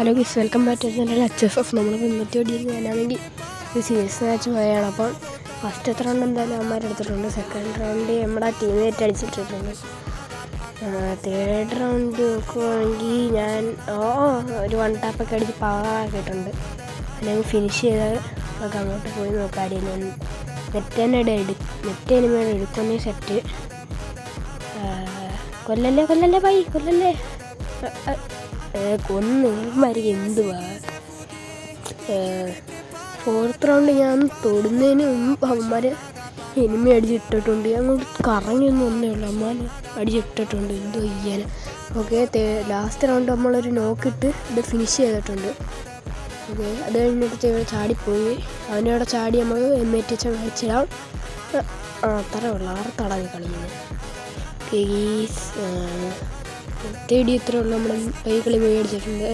Hello guys, welcome back to channel HFF. നമ്മളിപ്പോൾ ഇന്നത്തെ video ഞാനാണെങ്കിൽ ഒരു സീരിയസ് മാച്ച് പോയാണ്. അപ്പം ഫസ്റ്റത്തെ റൗണ്ട് എന്തായാലും അമ്മമാർ എടുത്തിട്ടുണ്ട്. സെക്കൻഡ് റൗണ്ട് നമ്മുടെ ടീമേറ്റ് അടിച്ചിട്ടിട്ടുണ്ട്. തേർഡ് റൗണ്ട് നോക്കുവാണെങ്കിൽ ഞാൻ ഒരു 1 ടാപ്പൊക്കെ അടിച്ച് പവറാക്കിയിട്ടുണ്ട്. അല്ലെങ്കിൽ ഫിനിഷ് ചെയ്ത് നമുക്ക് അങ്ങോട്ട് പോയി നോക്കാം. നെറ്റ് എനിമയുടെ എടുക്കുന്നേ സെറ്റ്. കൊല്ലല്ലേ ബൈ, കൊല്ലല്ലേ. കൊന്നുമാരി എന്തുവാ. ഫോർത്ത് റൗണ്ട് ഞാൻ തൊടുന്നതിന് മുമ്പ് അവന്മാർ എനിമി അടിച്ചിട്ടിട്ടുണ്ട്. അങ്ങോട്ട് കറങ്ങിയൊന്നും ഒന്നേ ഉള്ളൂ, അമ്മമാർ അടിച്ചിട്ടിട്ടുണ്ട്. എന്തോ ചെയ്യാൻ. ഓക്കെ, ലാസ്റ്റ് റൗണ്ട് നമ്മളൊരു നോക്കിയിട്ട് ഇത് ഫിനിഷ് ചെയ്തിട്ടുണ്ട്. ഓക്കെ, അത് കഴിഞ്ഞിട്ട് ഇവിടെ ചാടിപ്പോയി. അവനവിടെ ചാടി നമ്മൾ എമ്മേറ്റിച്ച വെച്ചിടാം. അത്ര ഉള്ള 6 തടവി കളിക്കുന്നത്. കേസ് തേടി ഇത്ര ഉള്ളൂ. നമ്മൾ കൈ കളി പോയി അടിച്ചിട്ടുണ്ട്.